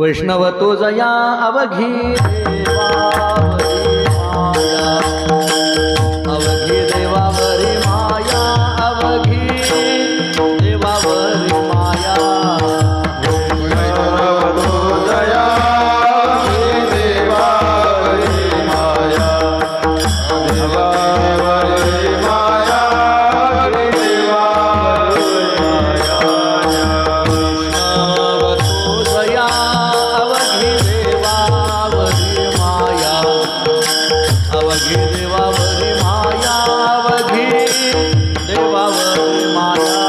वैष्णव तो जया अवघी देवा अवघी देवावरी माया अवघी देवावरी माया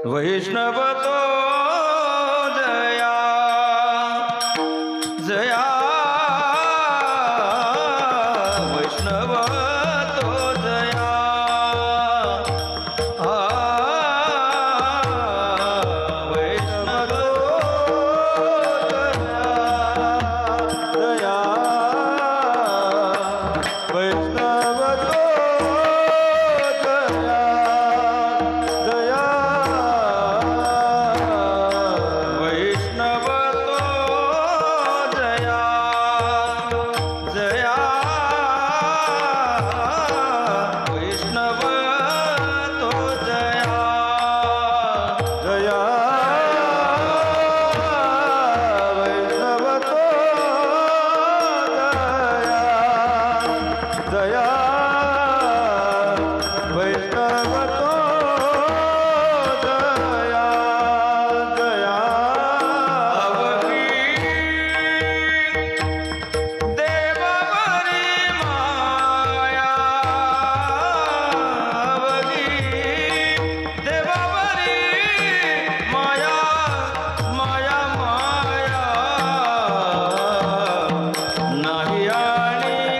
वैष्णव तो जया जया वैष्णव तो जया वैष्णव तो जया वैष्णव नाही आणि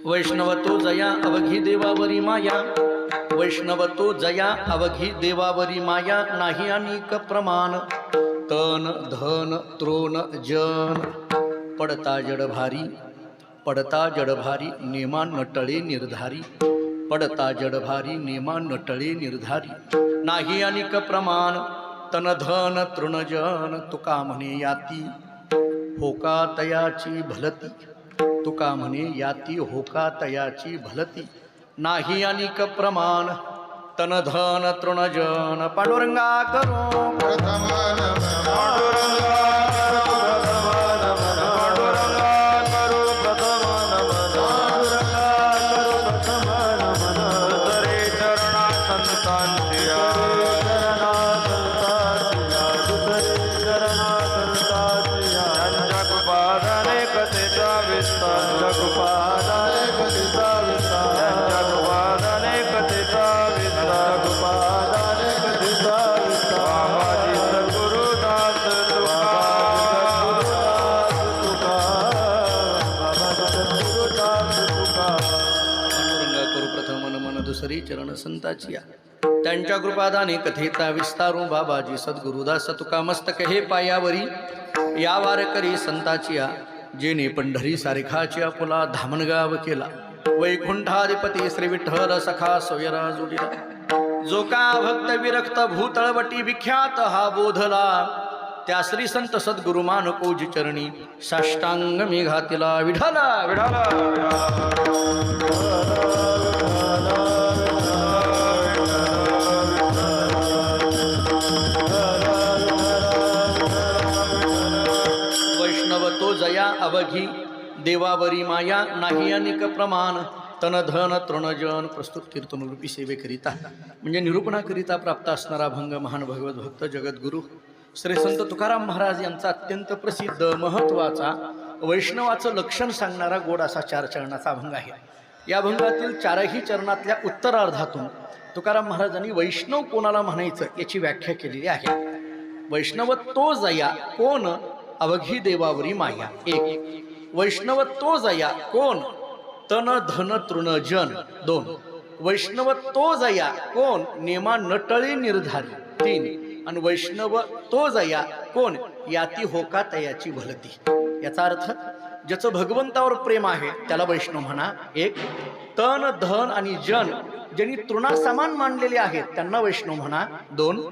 वैष्णवतो जया अवघी देवावरी माया, वैष्णवतो जया अवघी देवावरी माया, नाही अनिक प्रमाण तन धन त्रोन जन, पडता जडभारी पडता जडभारी नेमा नटळे निर्धारी, पडता जडभारी नेमा नटळे निर्धारी, नाही अनिक प्रमाण तन धन तृणजन, तुका म्हणे याती होका तयाची भलती, तुका म्हणे याती होका तयाची भलती, नाही अनिक प्रमाण तन धन तृणजन, पांडुरंगा करो जगपादाने कथिता विस्तार मधुसरी चरण संताची या त्यांच्या कृपादाने कथेचा विस्तारू बाबाजी सद्गुरुदास तुका मस्तक हे पायावरी या वारकरी संताची या जेने पंढरी सारेखाची आपुला धामणगाव केला वैकुंठाधिपती श्री विठ्ठल सखा सोयरा जोडीला जो का भक्त विरक्त भूतळवटी विख्यात हा बोधला त्या श्री संत सद्गुरु मानकोजी चरणी साष्टांग मी घातिला विठाला विठाला वैष्णव तो जया अवघी देवावरी माया नाही अनिक प्रमाण तन धन तृणजन प्रस्तुत कीर्तनरूपी सेवेकरिता म्हणजे निरूपणाकरिता प्राप्त असणारा अभंग महान भगवत भक्त जगद्गुरु श्री संत तुकाराम महाराज यांचा अत्यंत प्रसिद्ध महत्त्वाचा वैष्णवाचं लक्षण सांगणारा गोड असा 4 चरणाचा अभंग आहे. या अभंगातील 4ही चरणातल्या उत्तरार्धातून तुकाराम महाराजांनी वैष्णव कोणाला म्हणायचं याची व्याख्या केलेली आहे. वैष्णव तो जया कोण अवघी देवावरी माया. 1. वैष्णव तो जया कोण तन धन तृण जन. 2. वैष्णव तो जया कोण नेमा नटळी निर्धारी. 3. आणि वैष्णव तो जया कोण याती होका तयाची भलती. याचा अर्थ ज्याचं भगवंतावर प्रेम आहे त्याला वैष्णव म्हणा. 1. तन धन आणि जन ज्यांनी तृणासमान मानलेले आहेत त्यांना वैष्णव म्हणा. 2.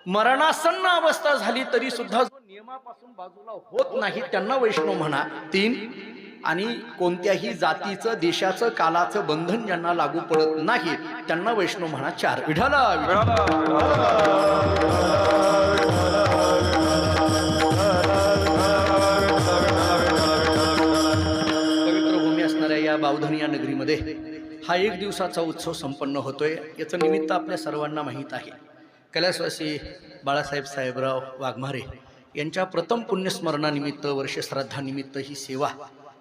मरणासन्न अवस्था झाली तरी सुद्धा जो नियमापासून बाजूला होत नाही त्यांना वैष्णव म्हणा. 3. आणि कोणत्याही जातीचं देशाचं कालाचं बंधन ज्यांना लागू पडत नाही त्यांना वैष्णव म्हणा. 4. विठाला पवित्र भूमी असणाऱ्या या बावधन या नगरीमध्ये हा 1 दिवसाचा उत्सव संपन्न होतोय. याचं निमित्त आपल्या सर्वांना माहीत आहे. कैलासवासी बाळासाहेब साहेबराव वाघमारे यांच्या प्रथम पुण्यस्मरणानिमित्त वर्षश्राद्धानिमित्त ही सेवा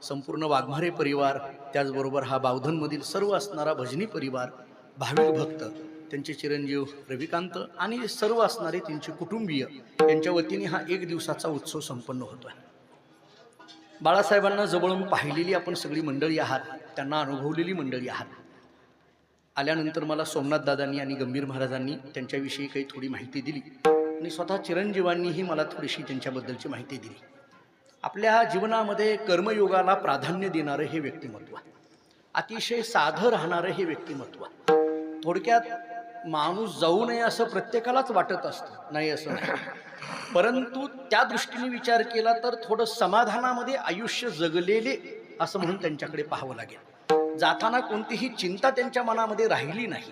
संपूर्ण वाघमारे परिवार त्याचबरोबर हा बावधनमधील सर्व असणारा भजनी परिवार भाविक भक्त त्यांचे चिरंजीव रविकांत आणि सर्व असणारे त्यांचे कुटुंबीय यांच्या वतीने हा 1 दिवसाचा उत्सव संपन्न होतो आहे. बाळासाहेबांना जवळून पाहिलेली आपण सगळी मंडळी आहात, त्यांना अनुभवलेली मंडळी आहात. आल्यानंतर मला सोमनाथ दादांनी आणि गंभीर महाराजांनी त्यांच्याविषयी काही थोडी माहिती दिली आणि स्वतः चिरंजीवांनीही मला थोडीशी त्यांच्याबद्दलची माहिती दिली. आपल्या जीवनामध्ये कर्मयोगाला प्राधान्य देणारं हे व्यक्तिमत्व, अतिशय साधं राहणारं हे व्यक्तिमत्व. थोडक्यात माणूस जाऊ नये असं प्रत्येकालाच वाटत असतं, नाही असं नाही, परंतु त्या दृष्टीने विचार केला तर थोडं समाधानामध्ये आयुष्य जगलेले असं म्हणून त्यांच्याकडे पाहावं लागेल. जाताना कोणतीही चिंता त्यांच्या मनामध्ये राहिली नाही.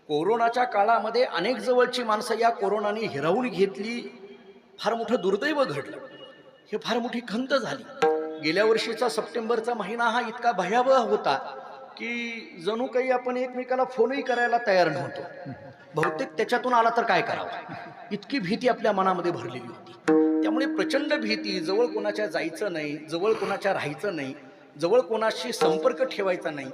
कोरोनाच्या काळामध्ये अनेक जवळची माणसं या कोरोनाने हिरावून घेतली. फार मोठं दुर्दैव घडलं, हे फार मोठी खंत झाली. गेल्या वर्षीचा सप्टेंबरचा महिना हा इतका भयावह होता की जणू काही आपण एकमेकाला फोनही करायला तयार नव्हतो. बहुतेक त्याच्यातून आला तर काय करावं इतकी भीती आपल्या मनामध्ये भरलेली होती. त्यामुळे प्रचंड भीती, जवळ कोणाच्या जायचं नाही, जवळ कोणाच्या राहायचं नाही, जवळ कोणाशी संपर्क ठेवायचा नाही,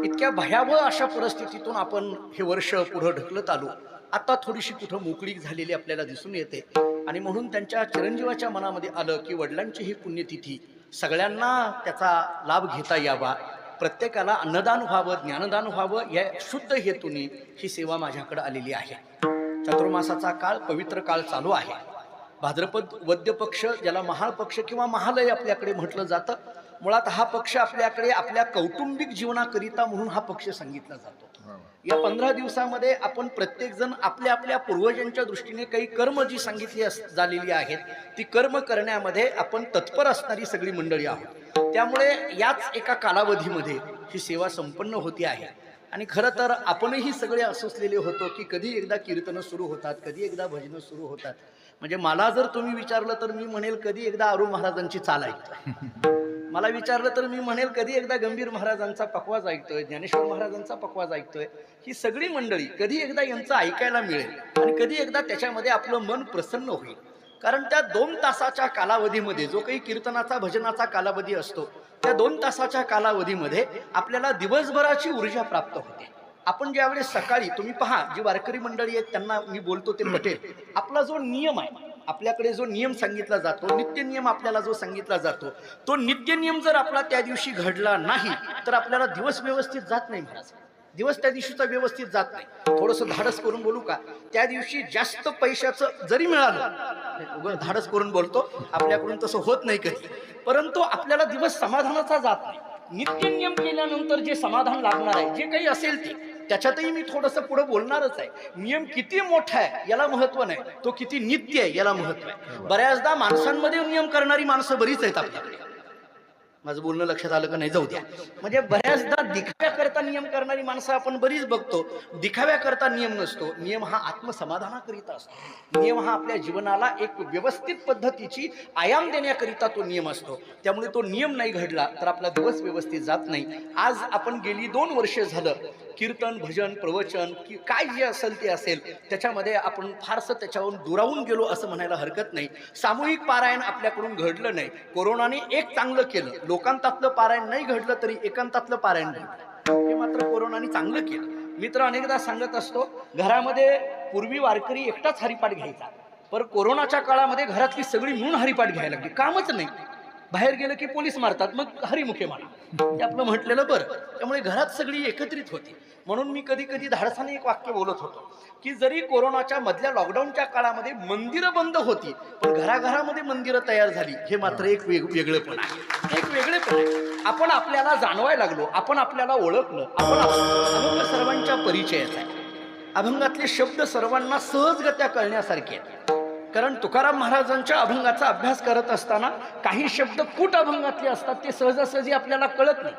इतक्या भयावह अशा परिस्थितीतून आपण हे वर्ष पुढं ढकलत आलो. आता थोडीशी कुठं मोकळीक झालेली आपल्याला दिसून येते आणि म्हणून त्यांच्या चिरंजीवाच्या मनामध्ये आलं की वडिलांची ही पुण्यतिथी सगळ्यांना त्याचा लाभ घेता यावा, प्रत्येकाला अन्नदान व्हावं, ज्ञानदान व्हावं, या शुद्ध हेतूने ही सेवा माझ्याकडे आलेली आहे. चातुर्मासाचा काळ, पवित्र काळ चालू आहे. भाद्रपद वद्य पक्ष, ज्याला महाळ पक्ष किंवा महालय आपल्याकडे म्हटलं जातं, मुळात हा पक्ष आपल्याकडे आपल्या कौटुंबिक जीवनाकरिता म्हणून हा पक्ष सांगितला जातो. या 15 दिवसामध्ये आपण प्रत्येकजण आपल्या आपल्या पूर्वजांच्या दृष्टीने काही कर्म जी सांगितली झालेली आहेत ती कर्म करण्यामध्ये आपण तत्पर असणारी सगळी मंडळी आहोत. त्यामुळे याच एका कालावधीमध्ये ही सेवा संपन्न होती आहे. आणि खरं तर आपणही सगळे असलेले होतो की कधी एकदा कीर्तनं सुरू होतात, कधी एकदा भजनं सुरू होतात. म्हणजे मला जर तुम्ही विचारलं तर मी म्हणेल कधी एकदा अरुण महाराजांची चाल ऐकतोय, मला विचारलं तर मी म्हणेल कधी एकदा गंभीर महाराजांचा पखवाज ऐकतोय, ज्ञानेश्वर महाराजांचा पखवाज ऐकतोय. ही सगळी मंडळी कधी एकदा यांचं ऐकायला मिळेल आणि कधी एकदा त्याच्यामध्ये आपलं मन प्रसन्न होईल. कारण त्या 2 तासाच्या कालावधीमध्ये जो काही कीर्तनाचा भजनाचा कालावधी असतो त्या 2 तासाच्या कालावधीमध्ये आपल्याला दिवसभराची ऊर्जा प्राप्त होते. आपण ज्यावेळेस सकाळी, तुम्ही पहा जी वारकरी मंडळी आहेत त्यांना मी बोलतो ते पटेल, आपला जो नियम आहे, आपल्याकडे जो नियम सांगितला जातो, नित्य नियम आपल्याला जो सांगितला जातो, तो नित्य नियम जर आपला त्या दिवशी घडला नाही तर आपल्याला दिवस व्यवस्थित जात नाही महाराज. दिवस त्या दिवशीचा व्यवस्थित जात नाही. थोडंसं धाडस करून बोलू का, त्या दिवशी जास्त पैशाचं जरी मिळालं, उगाच धाडस करून बोलतो, आपल्याकडून तसं होत नाही कधी, परंतु आपल्याला दिवस समाधानाचा जात नाही. नित्य नियम केल्यानंतर जे समाधान लागणार आहे, जे काही असेल ते, त्याच्यातही मी थोडंसं पुढे बोलणारच आहे. नियम किती मोठा आहे याला महत्व नाही, तो किती नित्य आहे याला महत्व आहे. बऱ्याचदा माणसांमध्ये नियम करणारी माणसं बरीच आहेत आपल्याकडे. माझं बोलणं लक्षात आलं का नाही, जाऊ द्या. म्हणजे बऱ्याचदा दिखाव्याकरता नियम करणारी माणसं आपण बरीच बघतो. दिखाव्याकरता नियम नसतो, नियम हा आत्मसमाधानाकरिता असतो. नियम हा आपल्या जीवनाला एक व्यवस्थित पद्धतीची आयाम देण्याकरिता तो नियम असतो. त्यामुळे तो नियम नाही घडला तर आपला दिवस व्यवस्थित जात नाही. आज आपण गेली 2 वर्षे झालं कीर्तन, भजन, प्रवचन की काय जे असेल ते असेल, त्याच्यामध्ये आपण फारसं त्याच्यावरून दुरावून गेलो असं म्हणायला हरकत नाही. सामूहिक पारायण आपल्याकडून घडलं नाही. कोरोनाने एक चांगलं केलं, लोकांतातलं पारायण नाही घडलं तरी एकांतातलं पारायण घडलं, हे मात्र कोरोनाने चांगलं केलं. मी तर अनेकदा सांगत असतो, घरामध्ये पूर्वी वारकरी एकटाच हरिपाठ घ्यायचा, पण कोरोनाच्या काळामध्ये घरातली सगळी मिळून हरिपाठ घ्यायला लागली. कामच नाही, बाहेर गेलं की पोलीस मारतात, मग हरिमुखे मारा, ते आपलं म्हटलेलं बरं. त्यामुळे घरात सगळी एकत्रित होती. म्हणून मी कधी कधी धाडसाने एक वाक्य बोलत होतो की जरी कोरोनाच्या मधल्या लॉकडाऊनच्या काळामध्ये मंदिरं बंद होती, पण घराघरामध्ये मंदिरं तयार झाली, हे मात्र एक वेगळेपण आहे, एक वेगळेपण आहे. आपण आपल्याला जाणवायला लागलो, आपण आपल्याला ओळखलं. आपण अभंग सर्वांच्या परिचयाचा आहे. अभंगातले शब्द सर्वांना सहजगत्या कळण्यासारखे आहेत. कारण तुकाराम महाराजांच्या अभंगाचा अभ्यास करत असताना काही शब्द कूट अभंगातले असतात, ते सहजासहजी आपल्याला कळत नाही.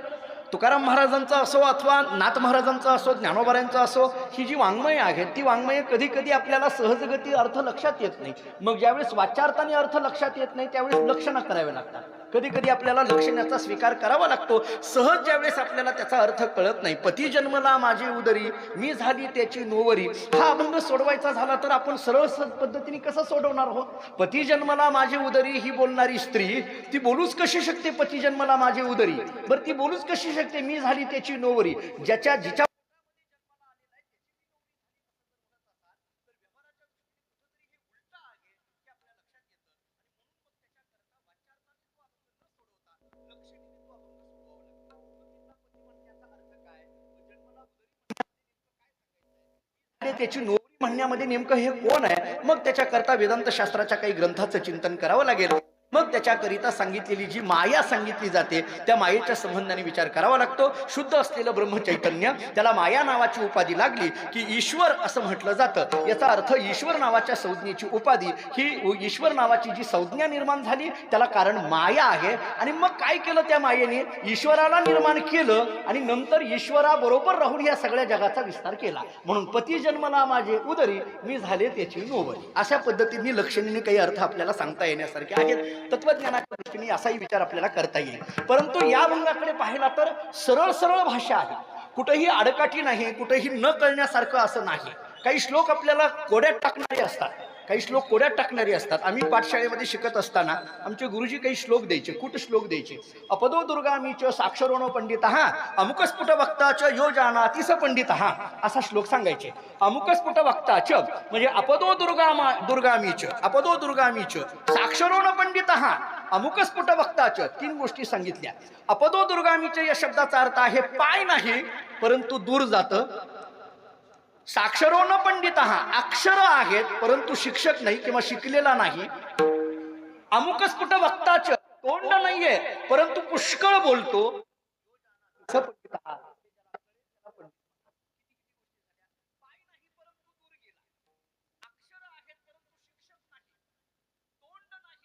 तुकाराम महाराजांचा असो अथवा नाथ महाराजांचा असो, ज्ञानोबारायांचा असो, ही जी वाङ्मय आहेत ती वाङ्मय कधी कधी आपल्याला सहजगती अर्थ लक्षात येत नाही. मग ज्यावेळेस वाच्यार्थाने अर्थ लक्षात येत नाही त्यावेळेस लक्षणं करावे लागतात. कधी कधी आपल्याला लक्षणाचा स्वीकार करावा लागतो. सहज ज्यावेळेस आपल्याला त्याचा अर्थ कळत नाही. पती जन्मला माझी उदरी, मी झाली त्याची नोवरी, हा अभंग सोडवायचा झाला तर आपण सरळ पद्धतीने कसं सोडवणार हो? पती जन्मला माझी उदरी ही बोलणारी स्त्री, ती बोलूच कशी शकते पती जन्मला माझी उदरी? बरं, ती बोलूच कशी शकते मी झाली त्याची नोवरी? जिच्या त्याची नोकरी म्हणण्यामध्ये नेमकं हे कोण आहे? मग त्याच्याकरता वेदांत शास्त्राच्या काही ग्रंथाचं चिंतन करावं लागेल. मग त्याच्याकरिता सांगितलेली जी माया सांगितली जाते त्या मायेच्या संबंधाने विचार करावा लागतो. शुद्ध असलेलं ब्रह्मचैतन्य, त्याला माया नावाची उपाधी लागली की ईश्वर असं म्हटलं जातं. याचा अर्थ ईश्वर नावाच्या संज्ञेची उपाधी, ही ईश्वर नावाची जी संज्ञा निर्माण झाली त्याला कारण माया आहे. आणि मग काय केलं त्या मायेने? ईश्वराला निर्माण केलं आणि नंतर ईश्वराबरोबर राहून या सगळ्या जगाचा विस्तार केला. म्हणून पती जन्मला माझे उदरी, मी झाले त्याची नोवरी. अशा पद्धतीने लक्षणीने काही अर्थ आपल्याला सांगता येण्यासारखे आहेत. तत्वज्ञानाच्या दृष्टीने असाही विचार आपल्याला करता येईल. परंतु या अभंगाकडे पाहिला तर सरळ सरळ भाषा आहे, कुठेही आडकाठी नाही, कुठेही न कळण्यासारखं असं नाही. काही श्लोक आपल्याला कोड्यात टाकणारे असतात, काही श्लोक कोड्यात टाकणारे असतात. आम्ही पाठशाळेमध्ये शिकत असताना आमचे गुरुजी काही श्लोक द्यायचे, कुट श्लोक द्यायचे. अपदो दुर्गामीच साक्षरोण पंडितः अमुकस्फुट वक्ताच यो जानाति स पंडितः, असा श्लोक सांगायचे. अमुकस्फुट वक्ताच म्हणजे अपदो दुर्गामीच, अपदो दुर्गामीच साक्षरोण पंडितः अमुकस्फुट वक्ताच, 3 गोष्टी सांगितल्या. अपदो दुर्गामीच या शब्दाचा अर्थ आहे पाय नाही परंतु दूर जातं. साक्षरो न पंडित, अक्षर आहेत परंतु शिक्षक नाही किंवा शिकलेला नाही. अमुकस्फुट वक्ताच, तोंड नाहीये परंतु पुष्कळ बोलतो.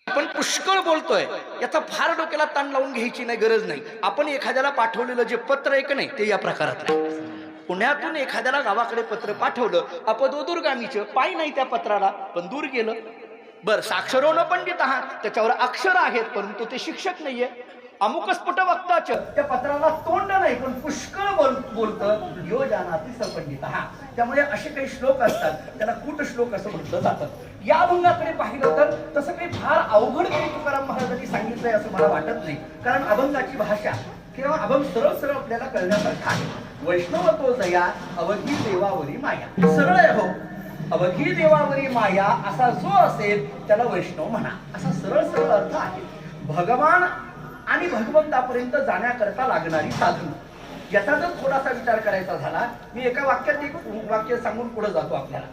पण पुष्कळ बोलतोय, याचा फार डोक्याला ताण लावून घ्यायची नाही, गरज नाही. आपण एखाद्याला पाठवलेलं जे पत्र आहे की नाही ते या प्रकारात नाही. पुण्यातून एखाद्याला गावाकडे पत्र पाठवलं, अपदोदुर्गामीचं, पाय नाही त्या पत्राला पण दूर गेलं. बर, साक्षरो न पंडित, त्याच्यावर अक्षर आहेत परंतु ते शिक्षक नाहीये. अमुकस्फुट वक्ताच, त्या पत्राला तोंड नाही पण पुष्कळ बोलतं. यो जानाति स पंडित. त्यामुळे असे काही श्लोक असतात, त्याला कूट श्लोक असं म्हटलं जातं. या अभंगाकडे पाहिलं तर तसं काही फार अवघड काही तुकाराम महाराजांनी सांगितलंय असं मला वाटत नाही. कारण अभंगाची भाषा किंवा अभंग सरळ सरळ आपल्याला कळण्यासारखा आहे. वैष्णव तो जया अवघी देवावरी माया, सरळ आहे हो. अवघी देवावरी माया असा जो असेल त्याला वैष्णव म्हणा, असा सरळ सरळ अर्थ आहे. भगवान आणि भगवंतापर्यंत जाण्याकरता लागणारी साधनं, याचा जर थोडासा विचार करायचा झाला, मी एका वाक्यात एक वाक्य सांगून पुढे जातो. आपल्याला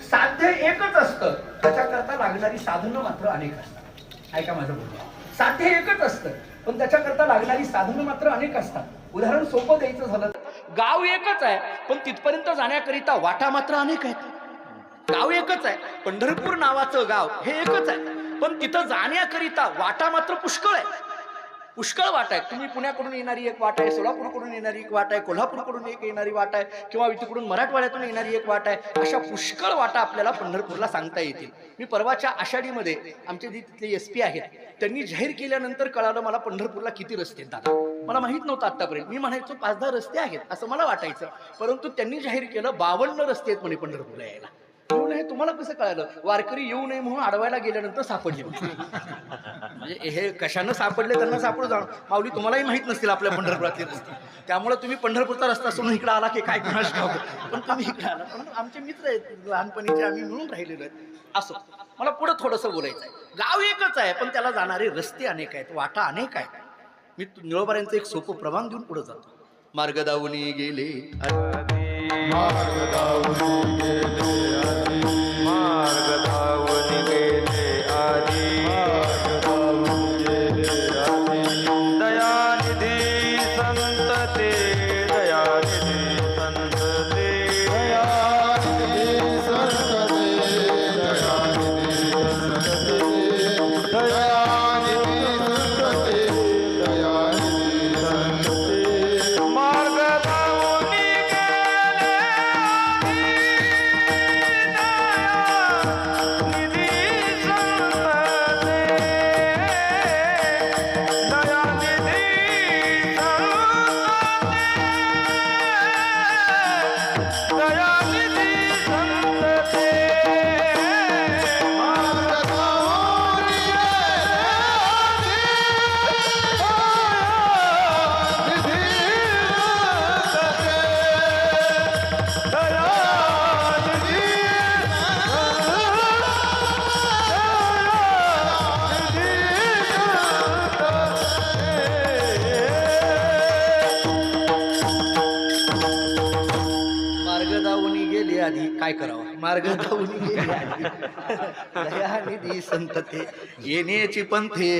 साध्य एकच असतं, त्याच्याकरता लागणारी साधनं मात्र अनेक असतात. ऐका माझं बोलणं, साध्य एकच असतं पण त्याच्याकरता लागणारी साधनं मात्र अनेक असतात. उदाहरण सोपं द्यायचं झालं, गाव एकच आहे पण तिथपर्यंत जाण्याकरिता वाटा मात्र अनेक आहेत. गाव एकच आहे, पंढरपूर नावाचं गाव हे एकच आहे पण तिथं जाण्याकरिता वाटा मात्र पुष्कळ आहे. पुष्कळ वाट आहे. तुम्ही पुण्याकडून येणारी एक वाट आहे, सोलापूरकडून येणारी एक वाट आहे, कोल्हापूरकडून एक येणारी वाट आहे, किंवा तिकडून मराठवाड्यातून येणारी एक वाट आहे. अशा पुष्कळ वाटा आपल्याला पंढरपूरला सांगता येतील. मी परवाच्या आषाढीमध्ये आमचे जे तिथले SP आहेत त्यांनी जाहीर केल्यानंतर कळालं मला पंढरपूरला किती रस्ते आहेत दादा. मला माहित नव्हतं आतापर्यंत. मी म्हणायचो 5-10 रस्ते आहेत असं मला वाटायचं, परंतु त्यांनी जाहीर केलं 52 रस्ते आहेत म्हणे पंढरपूरला यायला. येऊ नये, तुम्हाला कसं कळालं? वारकरी येऊ नये म्हणून अडवायला गेल्यानंतर सापडले. म्हणजे हे कशानं सापडले त्यांना सापडू जाणं. माऊली तुम्हालाही माहित नसतील आपल्या पंढरपुरातले रस्ते, त्यामुळे तुम्ही पंढरपूरचा रस्ता सोडून इकडे आला की काय कोणाच ठाऊक, पण तुम्ही इकडे आला. पण आमचे मित्र आहेत लहानपणीचे, आम्ही मिळून राहिलेलो आहेत. असो, मला पुढे थोडंसं बोलायचं आहे. गाव एकच आहे पण त्याला जाणारे रस्ते अनेक आहेत, वाटा अनेक आहेत. मी निळोबाऱ्यांचं एक सोपं प्रमाण देऊन पुढे जातो. मार्ग दावून गेले मार्ग धावून गेले आधी, दयानिधी संत ते, दयानिधी संत ते, दयानिधी संत ते, दयानिधी संत ते, दयानिधी संत ते, मार्ग धावून आधी काय करावं? मार्ग धावून गेले आधी, दयानिधी संत ते, येण्याची पंथे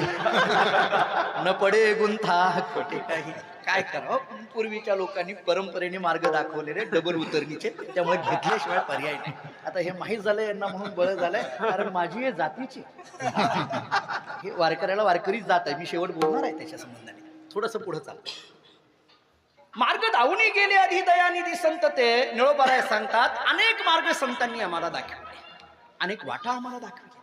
न पडे गुंथा खोटे काही. काय करावं? पूर्वीच्या लोकांनी परंपरेने मार्ग दाखवलेले डबल उतरणीचे, त्यामुळे घेतल्याशिवाय पर्याय नाही. आता हे माहीत झालंय यांना म्हणून बळ झालंय, कारण माझी हे जातीची हे वारकऱ्याला वारकरीच जात आहे. मी शेवट बोलणार आहे त्याच्या संबंधाने. थोडस पुढे चालतं. मार्ग धावून गेले आधी दयानिधी संत ते, निळोबाराय सांगतात अनेक मार्ग संतांनी आम्हाला दाखवले, अनेक वाटा आम्हाला दाखवल्या,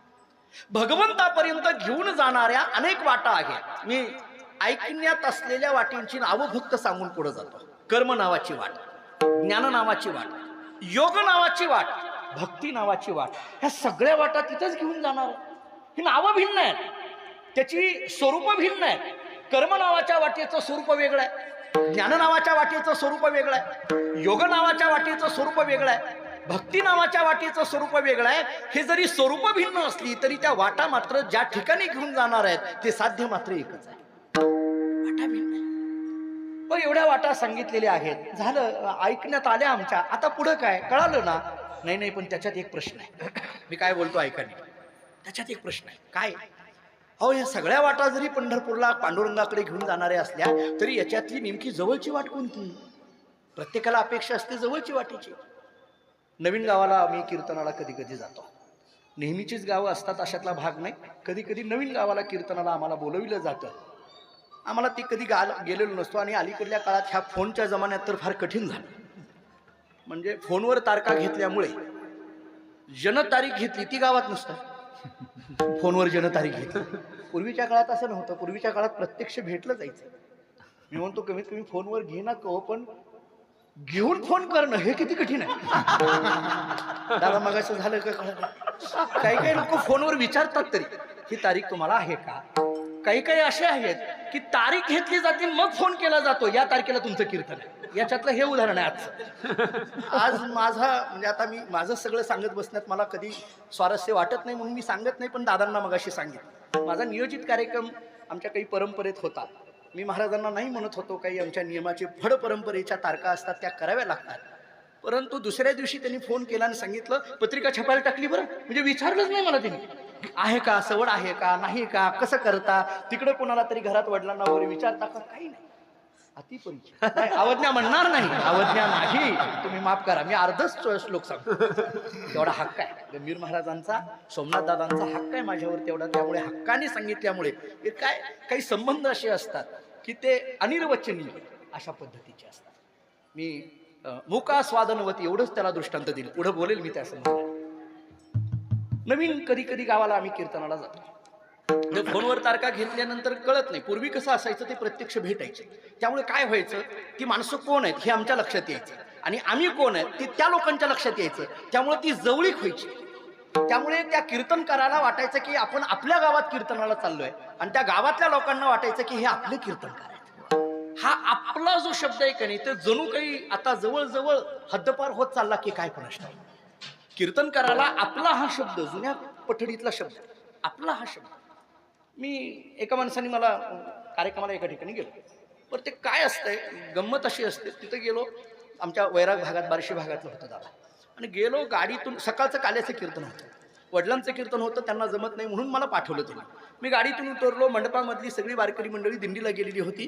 भगवंतापर्यंत घेऊन जाणाऱ्या अनेक वाटा आहेत. मी ऐकण्यात असलेल्या वाटींची नावं फक्त सांगून पुढे जातो. कर्म नावाची वाट, ज्ञान नावाची वाट, योग नावाची वाट, भक्ती नावाची वाट, ह्या सगळ्या वाटा तिथंच घेऊन जाणार. ही नावं भिन्न आहेत, त्याची स्वरूप भिन्न आहेत. कर्म नावाच्या वाटेचं स्वरूप वेगळं आहे, ज्ञान नावाच्या वाटेचं स्वरूप वेगळं आहे, योग नावाच्या वाटेचं स्वरूप वेगळं आहे, भक्ती नावाच्या वाटेचं स्वरूप वेगळं आहे. हे जरी स्वरूप भिन्न असली तरी त्या वाटा मात्र ज्या ठिकाणी घेऊन जाणार आहेत ते साध्य मात्र एकच आहे. वाटा भिन्न आहे. पण एवढ्या वाटा सांगितलेल्या आहेत, झालं, ऐकण्यात आल्या आमच्या. आता पुढं काय कळालं ना? नाही, पण त्याच्यात एक प्रश्न आहे. मी काय बोलतो ऐका नाही, त्याच्यात एक प्रश्न आहे. काय? अहो, या सगळ्या वाटा जरी पंढरपूरला पांडुरंगाकडे घेऊन जाणाऱ्या असल्या तरी याच्यातली नेमकी जवळची वाट कोणती? प्रत्येकाला अपेक्षा असते जवळची वाटेची. नवीन गावाला आम्ही कीर्तनाला कधी कधी जातो. नेहमीचीच गावं असतात अशातला भाग नाही. कधी कधी नवीन गावाला कीर्तनाला आम्हाला बोलविलं जातं. आम्हाला ती कधी गेलेलो नसतो. आणि अलीकडल्या काळात ह्या फोनच्या जमान्यात तर फार कठीण झालं. म्हणजे फोनवर तारखा घेतल्यामुळे जनतारीख घेतली ती गावात नसतं, फोनवर जनतारीख घेतली. पूर्वीच्या काळात असं नव्हतं. पूर्वीच्या काळात प्रत्यक्ष भेटलं जायचं. मी म्हणतो कमीत कमी फोनवर घे ना कहो, पण घेऊन फोन करणं हे किती कठीण आहे. दादा मग असं झालं का कळलं? काही काही लोक फोनवर विचारतात तरी ही तारीख तुम्हाला आहे का. काही काही असे आहेत की तारीख घेतली जाते मग फोन केला जातो, या तारखेला तुमचं कीर्तन आहे. याच्यातलं हे उदाहरण आहे आज माझा. म्हणजे आता मी माझं सगळं सांगत बसण्यात मला कधी स्वारस्य वाटत नाही म्हणून मी सांगत नाही. पण दादांना मगाशी सांगितलं, माझा नियोजित कार्यक्रम आमच्या काही परंपरेत होता. मी महाराजांना नाही म्हणत होतो, काही आमच्या नियमाचे फड परंपरेच्या तारखा असतात त्या कराव्या लागतात. परंतु दुसऱ्या दिवशी त्यांनी फोन केला आणि सांगितलं पत्रिका छापायला टाकली बरं. म्हणजे विचारलंच नाही मला त्यांनी, आहे का सवड आहे का नाही का, कसं करता, तिकडे कोणाला तरी घरात वडिलांना वगैरे विचारता का, काही नाही. अतिपरिचय नाही, अवज्ञा म्हणणार नाही, अवज्ञा नाही, तुम्ही माफ करा, मी अर्धच श्लोक सांगतो. तेवढा हक्क आहे गंभीर महाराजांचा, सोमनाथ दादांचा हक्क आहे माझ्यावर तेवढा. त्यामुळे हक्काने सांगितल्यामुळे हे काय काही संबंध असे असतात की ते अनिर्वचनीय अशा पद्धतीचे असतात. मी मुका स्वादनवती एवढंच त्याला दृष्टांत दिलं, पुढे बोलेल मी त्या संबंधात. नवीन कधी कधी गावाला आम्ही कीर्तनाला जातो, फोनवर तारखा घेतल्यानंतर कळत नाही. पूर्वी कसं असायचं ते प्रत्यक्ष भेटायचे, त्यामुळे काय व्हायचं की माणसं कोण आहेत हे आमच्या लक्षात यायचं आणि आम्ही कोण आहेत ते त्या लोकांच्या लक्षात यायचं. त्यामुळे ती जवळीक व्हायची. त्यामुळे त्या कीर्तनकाराला वाटायचं की आपण आपल्या गावात कीर्तनाला चाललोय आणि त्या गावातल्या लोकांना वाटायचं की हे आपले कीर्तनकार आहेत. हा आपला जो शब्द आहे का नाही ते जणू काही आता जवळजवळ हद्दपार होत चालला की काय कोणास ठाऊक. कीर्तनकाराला आपला हा शब्द, जुन्या पठडीतला शब्द, आपला हा शब्द. मी एका माणसाने मला कार्यक्रमाला एका ठिकाणी गेलो, पण ते काय असतंय गंमत अशी असते, तिथं गेलो, आमच्या वैराग भागात बार्शी भागातलं होतं दादा, आणि गेलो गाडीतून. सकाळचं काल्याचं कीर्तन होतं, वडिलांचं कीर्तन होतं, त्यांना जमत नाही म्हणून मला पाठवलं त्यांनी. मी गाडीतून उतरलो, मंडपामधली सगळी वारकरी मंडळी दिंडीला गेलेली होती,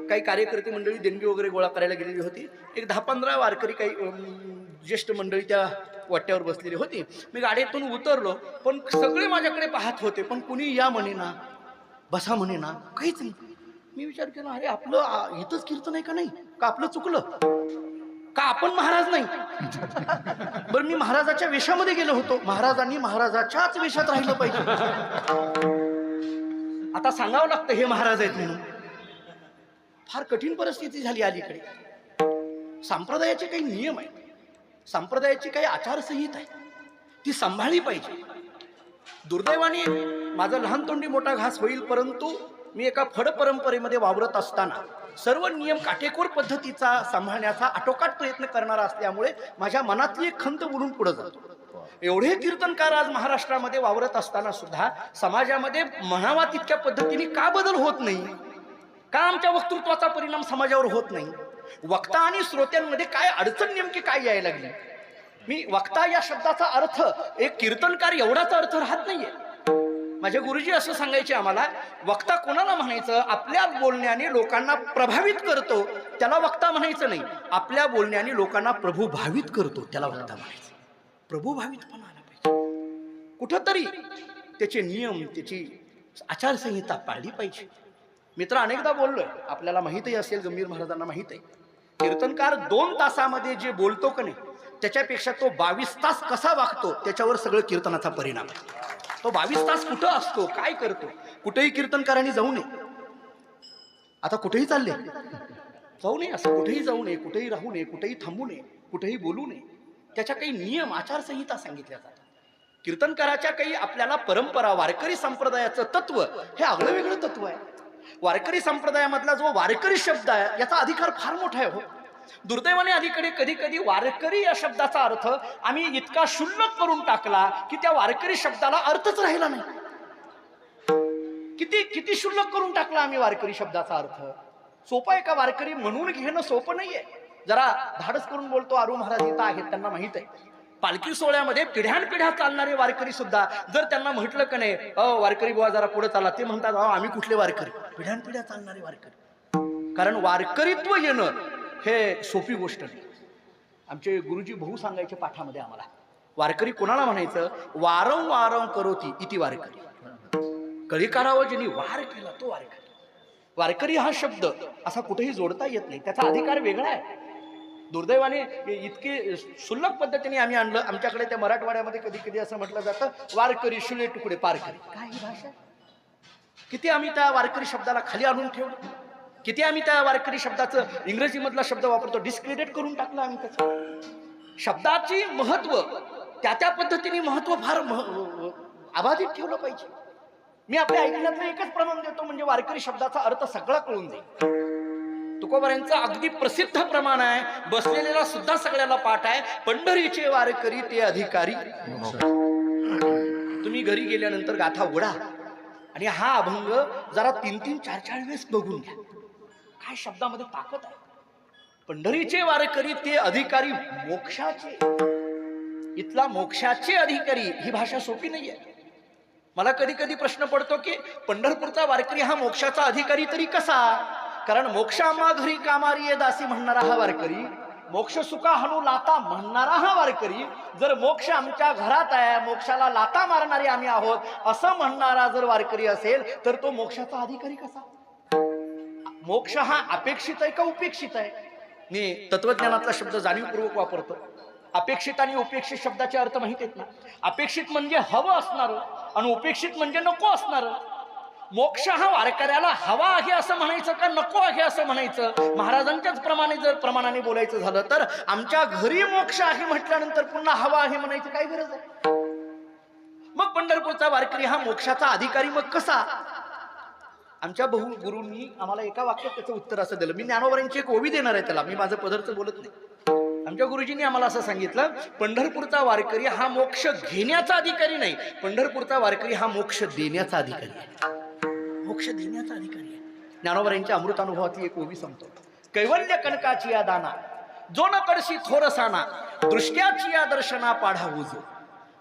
काही कार्यकर्ते मंडळी देणगी वगैरे गोळा करायला गेलेली होती, एक 10-15 वारकरी काही ज्येष्ठ मंडळी त्या वाट्यावर बसलेली होती. मी गाडीतून उतरलो, पण सगळे माझ्याकडे पाहत होते, पण कुणी या म्हणे ना, बसा म्हणे ना, काहीच नाही. मी विचार केला, अरे आपलं इथंच कीर्तन आहे का नाही, का आपलं चुकलं, का आपण महाराज नाही. बरं, मी महाराजाच्या वेशामध्ये गेलो होतो, महाराजांनी महाराजाच्याच वेशात राहिलं पाहिजे. आता सांगावं लागतं हे महाराज आहेत म्हणून. फार कठीण परिस्थिती झाली अलीकडे. संप्रदायाचे काही नियम आहेत, संप्रदायाची काही आचारसंहिता आहे, ती सांभाळली पाहिजे. दुर्दैवाने माझा लहान तोंडी मोठा घास होईल, परंतु मी एका फड परंपरेमध्ये वावरत असताना सर्व नियम काटेकोर पद्धतीचा सांभाळण्याचा आटोकाट प्रयत्न करणारा असल्यामुळे माझ्या मनातली एक खंत बोलून पुढे जातो. एवढे कीर्तनकार आज महाराष्ट्रामध्ये वावरत असताना सुद्धा समाजामध्ये म्हणावा तितक्या पद्धतीने का बदल होत नाही, का आमच्या वक्तृत्वाचा परिणाम समाजावर होत नाही, वक्ता आणि श्रोत्यांमध्ये काय अडचण नेमकी काय यायला लागली. मी वक्ता या शब्दाचा अर्थ एक कीर्तनकार एवढाच अर्थ राहत नाहीये. माझे गुरुजी असं सांगायचे आम्हाला, वक्ता कोणाला म्हणायचं, आपल्या बोलण्याने लोकांना प्रभावित करतो त्याला वक्ता म्हणायचं नाही, आपल्या बोलण्याने लोकांना प्रभू भावित करतो त्याला वक्ता म्हणायचं. प्रभू भावितपणा आला पाहिजे, कुठंतरी त्याचे नियम, त्याची आचारसंहिता पाळली पाहिजे. मित्र, अनेकदा बोललोय, आपल्याला माहितही असेल, गंभीर महाराजांना माहित आहे, कीर्तनकार 2 तासामध्ये जे बोलतो का नाही त्याच्यापेक्षा तो 22 तास कसा वागतो त्याच्यावर सगळं कीर्तनाचा परिणाम आहे. तो 22 तास कुठं असतो, काय करतो. कुठेही कीर्तनकारांनी जाऊ नये, आता कुठेही चालले जाऊ नये, असं कुठेही जाऊ नये, कुठेही राहू नये, कुठेही थांबू नये, कुठेही बोलू नये. त्याच्या काही नियम आचारसंहिता सांगितल्या जातात. कीर्तनकाराच्या काही आपल्याला परंपरा, वारकरी संप्रदायाचं तत्व हे आगळं वेगळं तत्व आहे. वारकरी संप्रदायामधला जो वारकरी शब्द आहे याचा अधिकार फार मोठा आहे. हो, दुर्दैवाने अलीकडे कधी कधी वारकरी या शब्दाचा अर्थ आम्ही इतका क्षुल्लक करून टाकला की त्या वारकरी शब्दाला अर्थच राहिला नाही. किती किती क्षुल्लक करून टाकला आम्ही वारकरी शब्दाचा अर्थ. सोपा आहे का वारकरी म्हणून घेणं सोपं नाहीये. जरा धाडस करून बोलतो, आरू महाराज इथं आहेत, त्यांना माहित आहे. पालखी सोहळ्यामध्ये पिढ्यानपिढ्या चालणारे वारकरी सुद्धा जर त्यांना म्हटलं का नाही, वारकरी बुवा जरा पुढे चाला, ते म्हणतात आम्ही कुठले वारकरी, पिढ्यानपिढ्या चालणारे वारकरी. कारण वारकरीत्व येणं हे सोपी गोष्ट नाही. आमचे गुरुजी भाऊ सांगायचे पाठामध्ये आम्हाला, वारकरी कोणाला म्हणायचं, वारं वारं करोती इति वारकरी, कळी करावं ज्यांनी वार केला तो वारकरी. वारकरी हा शब्द असा कुठेही जोडता येत नाही, त्याचा अधिकार वेगळा आहे. दुर्दैवाने इतके सुलभ पद्धतीने आम्ही आणलं. आमच्याकडे त्या मराठवाड्यामध्ये कधी कधी असं म्हटलं जातं, वारकरी शुले तुकडे पारकरी. काय ही भाषा, किती आम्ही त्या वारकरी शब्दाला खाली आणून ठेवलं, किती आम्ही त्या वारकरी शब्दाचं इंग्रजीमधला शब्द वापरतो, डिस्क्रेडिट करून टाकलं आम्ही. त्याचं शब्दाची महत्व त्या त्या पद्धतीने महत्व फार अबाधित ठेवलं पाहिजे. मी आपल्या ऐकण्यातलं एकच प्रमाण देतो, म्हणजे वारकरी शब्दाचा अर्थ सगळा कळून जाईल. तुकोबारांचं अगदी प्रसिद्ध प्रमाण आहे, बसलेल्याला सुद्धा सगळ्याला पाठ आहे, पंढरीचे वारकरी ते अधिकारी. तुम्ही घरी गेल्यानंतर गाथा उघडा आणि हा अभंग जरा 3-3, 4-4 वेळेस बघून घ्या. काय शब्दामध्ये ताकद आहे. पंढरीचे वारकरी ते अधिकारी मोक्षाचे, इथला मोक्षाचे अधिकारी. ही भाषा सोपी नाहीये. मला कधी कधी प्रश्न पडतो की पंढरपूरचा वारकरी हा मोक्षाचा अधिकारी तरी कसा? कारण मोक्ष आम्हा घरी कामारी ये दासी म्हणणारा हा वारकरी, मोक्ष सुका हनु लाता म्हणणारा हा वारकरी, जर मोक्ष आमच्या घरात आहे, मोक्षाला लाता मारणारे आम्ही आहोत असं म्हणणारा जर वारकरी असेल तर तो मोक्षाचा अधिकारी कसा? मोक्ष हा अपेक्षित आहे का उपेक्षित आहे? मी तत्वज्ञानातला शब्द जाणीवपूर्वक वापरतो. अपेक्षित आणि उपेक्षित शब्दाचे अर्थ माहित आहेत ना? अपेक्षित म्हणजे हवं असणार आणि उपेक्षित म्हणजे नको असणार. मोक्ष हा वारकऱ्याला हवा आहे असं म्हणायचं का नको आहे असं म्हणायचं? महाराजांच्याच प्रमाणाने बोलायचं झालं तर आमच्या घरी मोक्ष आहे म्हटल्यानंतर पुन्हा हवा आहे म्हणायची काय गरज आहे? मग पंढरपूरचा वारकरी हा मोक्षाचा अधिकारी मग कसा? आमच्या गुरूंनी आम्हाला एका वाक्यात त्याचं उत्तर असं दिलं. मी ज्ञानोबरांची एक ओवी देणार आहे त्याला, मी माझं पदरचं बोलत नाही. आमच्या गुरुजींनी आम्हाला असं सांगितलं, पंढरपूरचा वारकरी हा मोक्ष घेण्याचा अधिकारी नाही, पंढरपूरचा वारकरी हा मोक्ष देण्याचा अधिकारी आहे. मोक्ष देण्याचा अधिकारी आहे. ज्ञानोबरांच्या अमृतानुभवातली एक ओवी सांगतो. कैवल्य कनकाची या दाना, जो न कडशी थोरसाना, दृष्ट्याची या दर्शना पाढा उजो.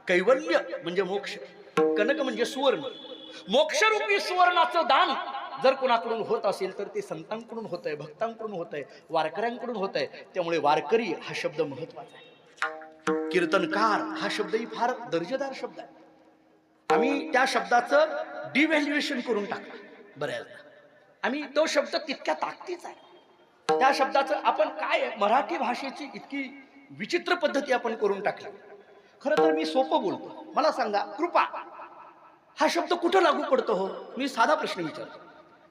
कैवल्य म्हणजे मोक्ष, कनक म्हणजे सुवर्ण. मोक्षरूपी सुवर्णाचं दान जर कोणाकडून होत असेल तर ते संतांकडून होत आहे, भक्तांकडून होत आहे, वारकऱ्यांकडून होत आहे. त्यामुळे वारकरी हा शब्द महत्वाचा आहे. कीर्तनकार हा शब्दही फार दर्जेदार शब्द आहे. आम्ही त्या शब्दाचं डिव्हॅल्युएशन करून टाकलं बऱ्याचदा. आम्ही तो शब्द तितक्या ताकदीचा आहे. त्या शब्दाचं आपण काय मराठी भाषेची इतकी विचित्र पद्धती आपण करून टाकली. खरं तर मी सोपं बोलतो. मला सांगा, कृपा हा शब्द कुठं लागू पडतो हो? मी साधा प्रश्न विचारतो.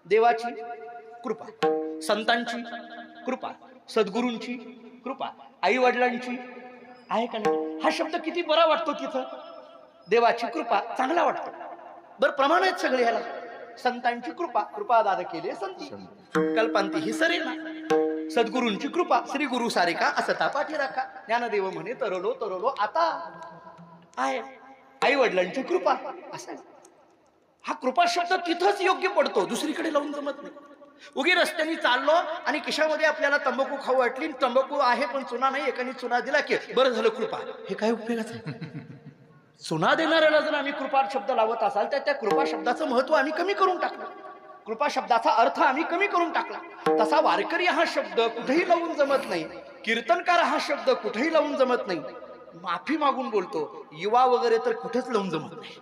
देवाची कृपा, संतांची कृपा, सद्गुरूंची कृपा, आई वडिलांची आहे का नाही? हा शब्द किती बरा वाटतो तिथं. देवाची कृपा चांगला वाटतो. बरं, प्रमाण आहेत सगळे ह्याला. संतांची कृपा, कृपा दादा केले संती, कल्पांती ही सरे ना. सद्गुरूंची कृपा, श्री गुरु सारे का असता पाठी राखा. ज्ञानदेव म्हणे तरलो तरलो आता आहे. आई वडिलांची कृपा असं. हा कृपा शब्द तिथंच योग्य पडतो, दुसरीकडे लावून जमत नाही. उगी रस्त्याने चाललो आणि खिशामध्ये आपल्याला तंबाखू खाऊ वाटली, तंबाखू आहे पण चुना नाही, एकाने चुना दिला की बरं झालं कृपा. हे काय उपयोगाचं आहे? चुना देणाऱ्याला जर आम्ही कृपा शब्द लावत असाल तर त्या कृपा शब्दाचं महत्व आम्ही कमी करून टाकलं, कृपा शब्दाचा अर्थ आम्ही कमी करून टाकला. तसा वारकरी हा शब्द कुठेही लावून जमत नाही, कीर्तनकार हा शब्द कुठेही लावून जमत नाही. माफी मागून बोलतो, युवा वगैरे तर कुठेच लावून जमत नाही.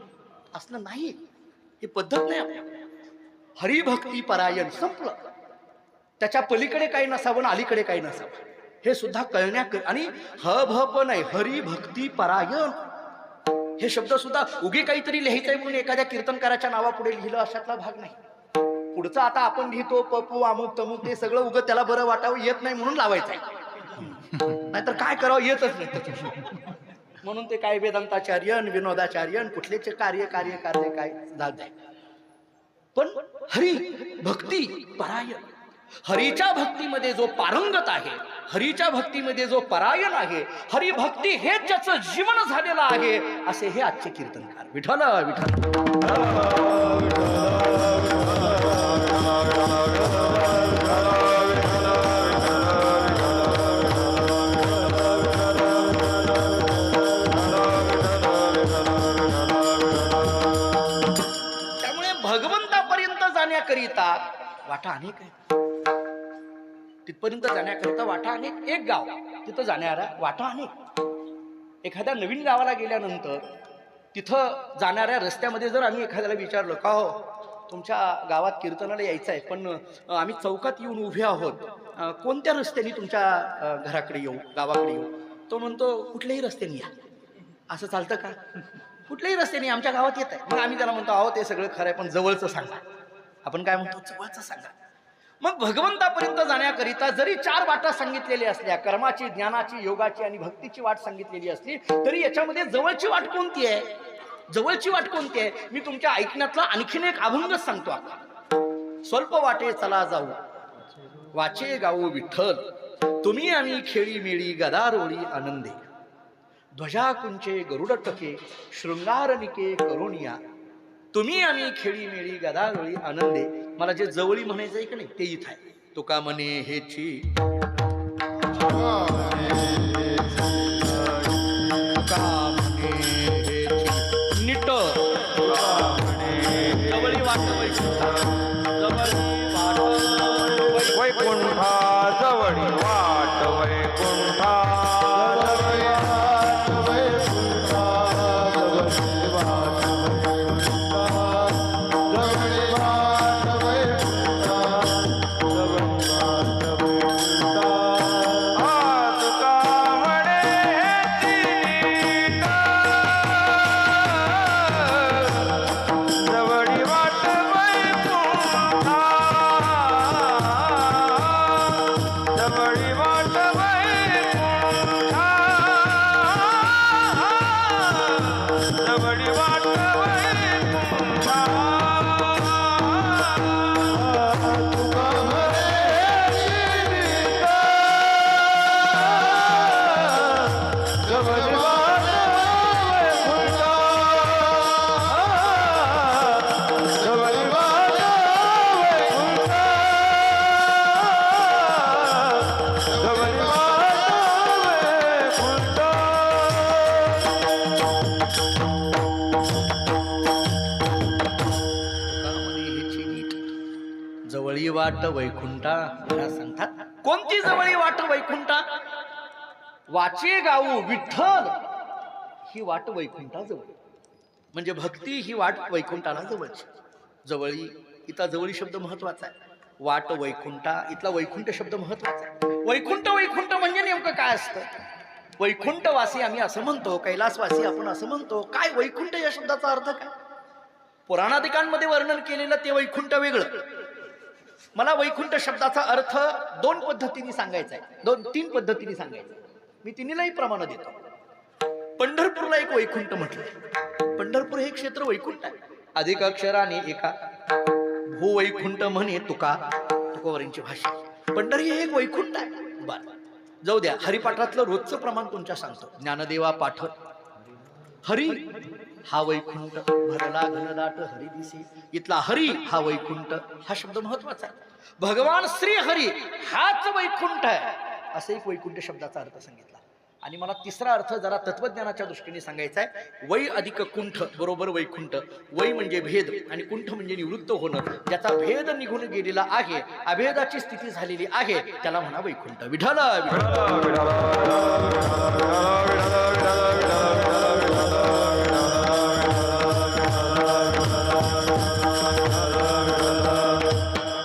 असलं नाही, ही पद्धत नाही आपल्या. हरिभक्ती परायण संपलं. त्याच्या पलीकडे काही नसावं, अलीकडे काही नसावं हे सुद्धा कळण्या. आणि ह भ पण आहे, हरिभक्ती परायण हे शब्द सुद्धा उगी काहीतरी लिहायचंय म्हणून एखाद्या कीर्तनकाराच्या नावापुढे लिहिलं अशातला भाग नाही. पुढचं आता आपण लिहितो पपू अमुक तमुक, ते सगळं उगं त्याला बरं वाटावं येत नाही म्हणून लावायचंय. नाहीतर काय करावं येतच नाही. म्हणून ते काय वेदांताचार्यन विनोदाचार्यन कुठलेचे कार्य कार्य कार्य काय जाय. पण हरी भक्ती परायण, हरीच्या भक्तीमध्ये जो पारंगत आहे, हरीच्या भक्तीमध्ये जो परायण आहे, हरिभक्ती हेच ज्याचं जीवन झालेलं आहे, असे हे आजचे कीर्तनकार. विठ्ठल विठ्ठल. करिता वाटा अनेक आहे. तिथपर्यंत जाण्याकरिता वाटा अनेक. एक गाव तिथं जाणारा वाटा अनेक. एखाद्या नवीन गावाला गेल्यानंतर तिथं जाणाऱ्या रस्त्यामध्ये जर आम्ही एखाद्याला विचारलं का हो तुमच्या गावात कीर्तनाला यायचं आहे पण आम्ही चौकात येऊन उभे आहोत, कोणत्या रस्त्याने तुमच्या घराकडे येऊ, गावाकडे येऊ? तो म्हणतो कुठल्याही रस्त्याने या. असं चालतं का? कुठल्याही रस्त्याने आमच्या गावात येत आहे. मग आम्ही त्याला म्हणतो अहो ते सगळं खरं आहे पण जवळचं सांगा. आपण काय म्हणतो? जवळचं सांगा. मग भगवंतापर्यंत जाण्याकरिता जरी 4 वाटा सांगितलेल्या असल्या, कर्माची, ज्ञानाची, योगाची आणि भक्तीची वाट सांगितलेली असली तरी याच्यामध्ये जवळची वाट कोणती आहे? जवळची वाट कोणती आहे? मी तुमच्या ऐकण्यातला आणखीन एक अभंगच सांगतो आता. स्वल्प वाटे चला जाऊ, वाचे गाऊ विठ्ठल, तुम्ही आम्ही खेळी मेळी गदारोळी आनंदे, ध्वजा कुंचे गरुड टके शृंगारनिके करुणिया, तुम्ही आम्ही खेळी मेळी गदारोळी आनंदे. मला जे जवळी म्हणायचं आहे की नाही ते इथं आहे. तुका म्हणे हेची तुका म्हणे तुका म्हणे हेची नीट जवळी वाट वैकुंठा वैकुंठा जवळी वाट वैकुंठा जवळी वाट वैकुंठा जवळी वाट जवळी वाट वैकुंठा जवळी वाट वैकुंठा तुका म्हणे जवळी वाट वैकुंठा जवळी वाट वैकुंठा जवळी वाट वैकुंठा तुका म्हणे जीविता जवळी वाट वैकुंठा जवळी वाट वैकुंठा जवळी जवळी वाट वैकुंठा मला सांगतात कोणती जवळी वाट वैकुंठा वाचे गाऊ विठ्ठल ही वाट वैकुंठा जवळ म्हणजे भक्ती ही वाट वैकुंठाला जवळची जवळी इथला जवळी शब्द महत्वाचा आहे वाट वैकुंठा इथला वैकुंठ शब्द महत्वाचा आहे वैकुंठ वैकुंठ म्हणजे नेमकं काय असतं वैकुंठवासी आम्ही असं म्हणतो कैलासवासी आपण असं म्हणतो काय वैकुंठ या शब्दाचा अर्थ काय पुराणादिकांमध्ये वर्णन केलेलं ते वैकुंठ वेगळं मला वैकुंठ शब्दाचा अर्थ दोन पद्धतीने सांगायचा आहे तीन पद्धतीने सांगायचा मी तिन्हीलाही प्रमाण देतो पंढरपूरला एक वैकुंठ म्हटलं पंढरपूर हे क्षेत्र वैकुंठ आहे अधिक अक्षराने एका भूवैकुंठ म्हणे तुकोवरींची भाषा पंढरी हे एक वैकुंठ आहे बर जाऊ द्या हरिपाठातलं रोजचं प्रमाण तुमच्या सांगतो ज्ञानदेवा पाठ हरी हा वैकुंठ भरला घनदाट हरी दिसे इथला हरी हा वैकुंठ हा शब्द महत्वाचा आहे भगवान श्री हरी हाच वैकुंठ आहे असं एक वैकुंठ शब्दाचा अर्थ सांगितला आणि मला तिसरा अर्थ जरा तत्वज्ञानाच्या दृष्टीने सांगायचा आहे वै अधिक कुंठ बरोबर वैकुंठ वै म्हणजे भेद आणि कुंठ म्हणजे निवृत्त होणं ज्याचा भेद निघून गेलेला आहे अभेदाची स्थिती झालेली आहे त्याला म्हणा वैकुंठ विठ्ठल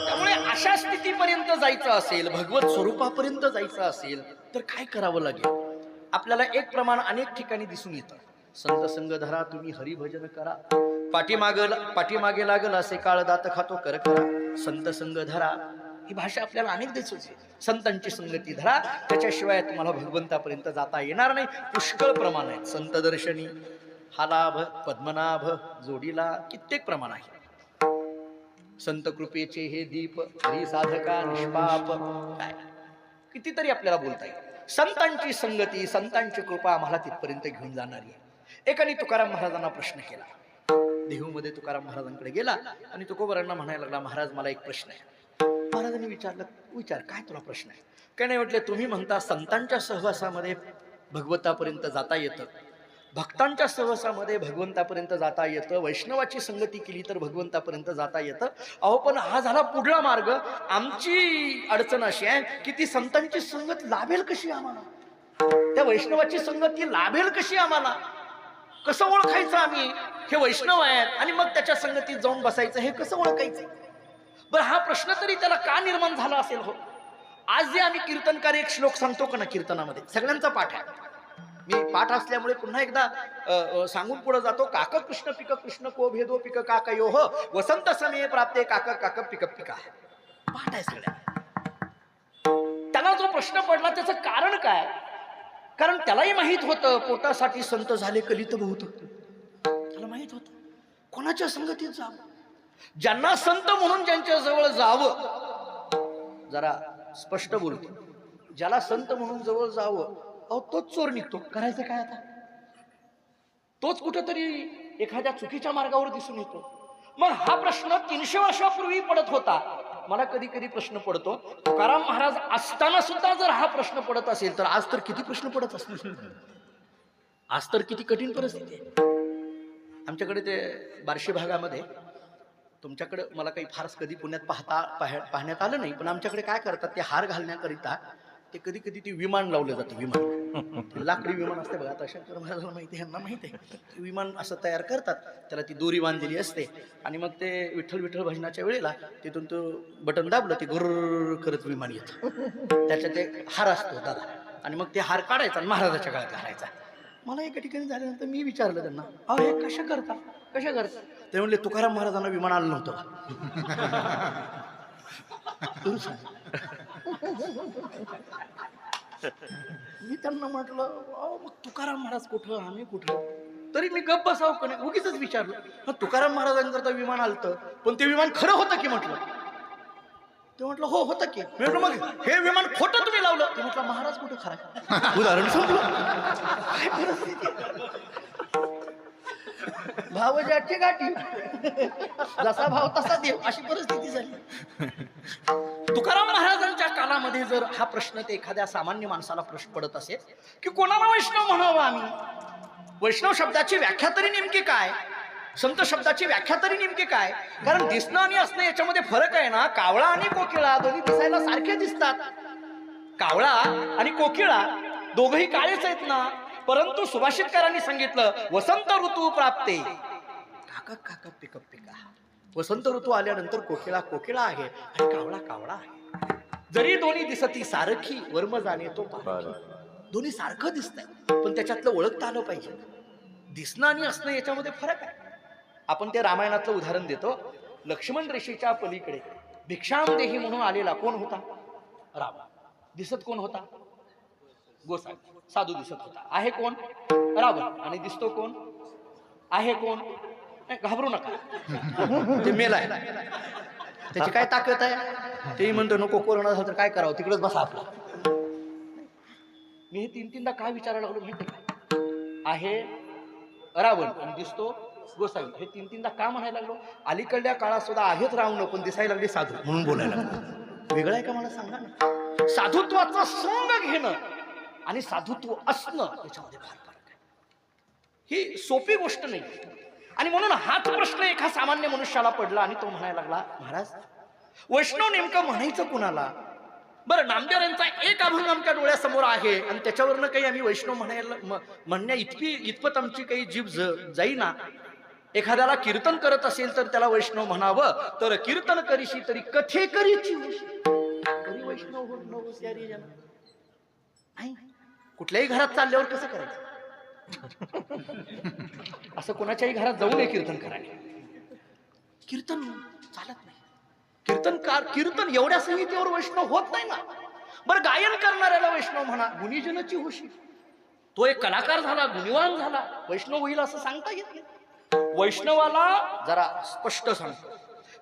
त्यामुळे अशा स्थितीपर्यंत जायचं असेल भगवत स्वरूपापर्यंत जायचं असेल तर काय करावं लागेल आपल्याला एक प्रमाण अनेक ठिकाणी दिसून येतं संत संग धरा तुम्ही हरिभजन करा पाठीमागे लागल असे काळ दात खातो कर करा संत संग धरा ही भाषा आपल्याला अनेक दिसून येते संतांची संगती धरा त्याच्याशिवाय तुम्हाला भगवंतापर्यंत जाता येणार नाही पुष्कळ प्रमाण आहेत संत दर्शनी हा लाभ पद्मनाभ जोडीला कित्येक प्रमाण आहे संत कृपेचे हे दीप हरी साधका निष्पाप काय कितीतरी आपल्याला बोलता येईल संतांची संगती संतांची कृपा आम्हाला तिथपर्यंत घेऊन जाणारी आहे एकाने तुकाराम महाराजांना प्रश्न केला देहूमध्ये तुकाराम महाराजांकडे गेला आणि तुकोबरांना म्हणायला लागला महाराज मला एक प्रश्न आहे महाराजांनी विचार काय तुला प्रश्न आहे काय नाही म्हटले तुम्ही म्हणता संतांच्या सहवासामध्ये भगवंतापर्यंत जाता येतं भक्तांच्या सहवासामध्ये भगवंतापर्यंत जाता येतं वैष्णवाची संगती केली तर भगवंतापर्यंत जाता येतं अहो पण हा झाला पुढला मार्ग आमची अडचण अशी आहे की ती संतांची संगत लाभेल कशी आम्हाला त्या वैष्णवाची संगती लाभेल कशी आम्हाला कसं ओळखायचं आम्ही हे वैष्णव आहेत आणि मग त्याच्या संगतीत जाऊन बसायचं हे कसं ओळखायचं बरं हा प्रश्न तरी त्याला का निर्माण झाला असेल हो आज जे आम्ही कीर्तनकार एक श्लोक सांगतो का ना कीर्तनामध्ये सगळ्यांचा पाठ आहे मी पाठ असल्यामुळे पुन्हा एकदा सांगून पुढे जातो काक कृष्ण पिक कृष्ण को भेदो पिक काकयो हो वसंत समय प्राप्ते काक काक पिक पिका पाठ आहे सगळ्या त्याला जो प्रश्न पडला त्याचं कारण काय कारण त्यालाही माहित होतं पोटासाठी संत झाले कलित बहुत त्याला माहित होतं कोणाच्या संगतीत जावं ज्यांना संत म्हणून ज्यांच्या जवळ जावं जरा स्पष्ट बोलतो ज्याला संत म्हणून जवळ जावं अहो तोच चोर निघतो करायचं काय आता तोच कुठेतरी एखाद्या चुकीच्या मार्गावर दिसून येतो मग हा प्रश्न 300 वर्षापूर्वी पडत होता मला कधी कधी प्रश्न पडतो, तुकाराम महाराज असताना सुद्धा जर हा प्रश्न पडत असेल तर आज तर किती प्रश्न पडत असतील, आज तर किती कठीण परिस्थिती आहे. आमच्याकडे ते बार्शी भागामध्ये, तुमच्याकडे मला काही फारच कधी पुण्यात पाहण्यात आलं नाही, पण आमच्याकडे काय करतात, ते हार घालण्याकरिता ते कधी कधी ते विमान लावलं जातं. विमान ते लाकडी विमान असते बघा, आता शंकर महाराजांना माहिती आहे, यांना माहिती आहे. ते विमान असं तयार करतात, त्याला ती दोरी बांधलेली असते आणि मग ते विठ्ठल विठ्ठल भजनाच्या वेळेला तिथून तो बटन दाबलं ते गुर्र करत विमान येतं. त्याच्यात ते हार असतो दादा, आणि मग ते हार काढायचा आणि महाराजाच्या गळ्यात घालायचा. मला एका ठिकाणी झाल्यानंतर मी विचारलं त्यांना, अहो हे कशा करता, कशा करता? ते म्हणले, तुकाराम महाराजांना विमान आलं नव्हतं. मी त्यांना म्हटलं, अहो मग तुकाराम महाराज कुठं, आम्ही कुठं? तरी मी गप्प बसावं का नाही, उगीच विचारलं. मग तुकाराम महाराजांकरता विमान आलतं, पण ते विमान खरं होतं की म्हटलं? ते म्हटलं हो होतं की. मी म्हटलं मग हे विमान खोटं तुम्ही लावलं? ते म्हटलं महाराज कुठं खरं? उदाहरण संपलं. भाव ज्याची गाठी, जसा भाव तसा देव, अशी परिस्थिती झाली. तुकाराम महाराजांच्या कालामध्ये जर हा प्रश्न ते एखाद्या सामान्य माणसाला प्रश्न पडत असेल की कोणाला वैष्णव म्हणावं आम्ही, वैष्णव शब्दाची व्याख्या तरी नेमकी काय, संत शब्दाची व्याख्या तरी नेमकी काय? कारण दिसणं आणि असणं याच्यामध्ये फरक आहे ना. कावळा आणि कोकिळा दोन्ही दिसायला सारखे दिसतात. कावळा आणि कोकिळा दोघही काळेच आहेत ना, परंतु सुभाषितकारांनी सांगितलं, वसंत ऋतू प्राप्ते काका काका पिकप पिका. वसंत ऋतू आल्यानंतर कोकिळा कोकिळा आहे आणि कावळा कावळा आहे. जरी दोन्ही दिसती सारखी, वर्म जाणे तो पारखी. दोन्ही सारखं दिसतंय, पण त्याच्यातलं ओळखता आलं पाहिजे. दिसणं आणि असणं याच्यामध्ये फरक आहे. आपण ते रामायणातलं उदाहरण देतो. लक्ष्मण रेषेच्या पलीकडे भिक्षाम देही म्हणून आलेला कोण होता? राम. दिसत कोण होता? गोसावी. साधू दिसत होता. आहे कोण? रावण. आणि दिसतो कोण? आहे कोण? घाबरू नका, ते मेलाय. त्याची काय ताकद आहे? तेही म्हणतो नको कोरोना झाला तर काय करावं, तिकडेच बसा आपला. मी हे तीनदा काय विचारायला लागलो माहिती का? आहे रावण आणि दिसतो गोसावी. हे तीनदा का म्हणायला लागलो? अलीकडल्या काळात सुद्धा आहेच रावण, पण दिसायला लागले साधू म्हणून बोलायला लागलो. वेगळं आहे का मला सांगा ना. साधुत्वाचा संग घेणं आणि साधुत्व असणं याच्यामध्ये फार फरक आहे. ही सोपी गोष्ट नाही. आणि म्हणून हाच प्रश्न एका सामान्य मनुष्याला पडला आणि तो म्हणायला लागला, महाराज वैष्णव नेमकं म्हणायचं कुणाला? बरं, नामदेव यांचा एक अभंग आमच्या डोळ्यासमोर आहे आणि त्याच्यावरनं काही आम्ही वैष्णव म्हणण्या इतपत आमची काही जीभ जाईना. एखाद्याला कीर्तन करत असेल तर त्याला वैष्णव म्हणावं, तर कीर्तन करीशी तरी कथे करीची तरी वैष्णव होत नवस यारी जन. नाही, कुठल्याही घरात चालल्यावर कसं करायचं? असं कोणाच्याही घरात जाऊ नये कीर्तन करायला. कीर्तन चालत नाही. कीर्तन एवढ्या संगीतेवर वैष्णव होत नाही ना. बरं, गायन करणाऱ्याला वैष्णव म्हणा, गुणीजनाची होशी. तो एक कलाकार झाला, गुणीवान झाला, वैष्णव होईल असं सांगता येत नाही. वैष्णवाला जरा स्पष्ट सांगतो,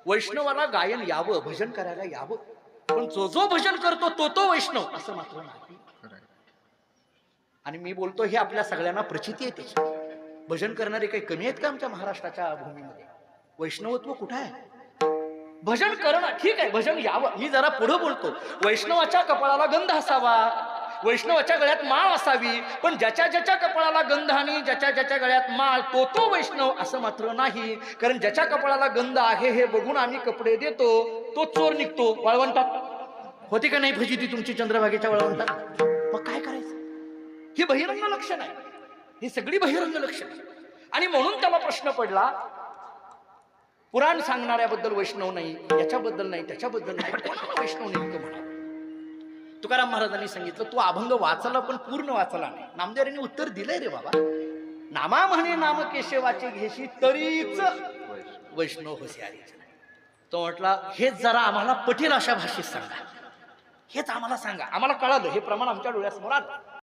वैष्णवाला गायन यावं, भजन करायला यावं, पण जो भजन करतो तो वैष्णव असं मात्र नाही. आणि मी बोलतो हे आपल्या सगळ्यांना प्रचिती आहे त्याची. भजन करणारे काही कमी आहेत का आमच्या महाराष्ट्राच्या भूमीमध्ये? वैष्णवत्व कुठं आहे? भजन करणं ठीक आहे, भजन यावं. मी जरा पुढे बोलतो, वैष्णवाच्या कपाळाला गंध असावा, वैष्णवाच्या गळ्यात माळ असावी, पण ज्याच्या ज्याच्या कपाळाला गंध आणि ज्याच्या ज्याच्या गळ्यात माळ तो वैष्णव असं मात्र नाही. कारण ज्याच्या कपाळाला गंध आहे हे बघून आम्ही कपडे देतो, तो चोर निघतो वाळवंटात. होती का नाही फजिती तुमची चंद्रभागेच्या वाळवंटात? मग काय करायचं? ही बहिरंग लक्षण आहे, ही सगळी बहिरंग लक्षण. आणि म्हणून त्याला प्रश्न पडला, पुराण सांगणाऱ्याबद्दल वैष्णव नाही, याच्याबद्दल नाही, त्याच्याबद्दल नाही, कोणाला वैष्णव नेमकं म्हणावं? तुकाराम महाराजांनी सांगितलं, तू अभंग वाचला पण पूर्ण वाचला नाही. नामदेव यांनी उत्तर दिलंय रे बाबा. नामा म्हणे नाम केशवाचे घेशी तरीच वैष्णव होशियारी. तो म्हटला, हेच जरा आम्हाला पटेल अशा भाषेत सांगा, हेच आम्हाला सांगा. आम्हाला कळालं, हे प्रमाण आमच्या डोळ्यासमोर आलं.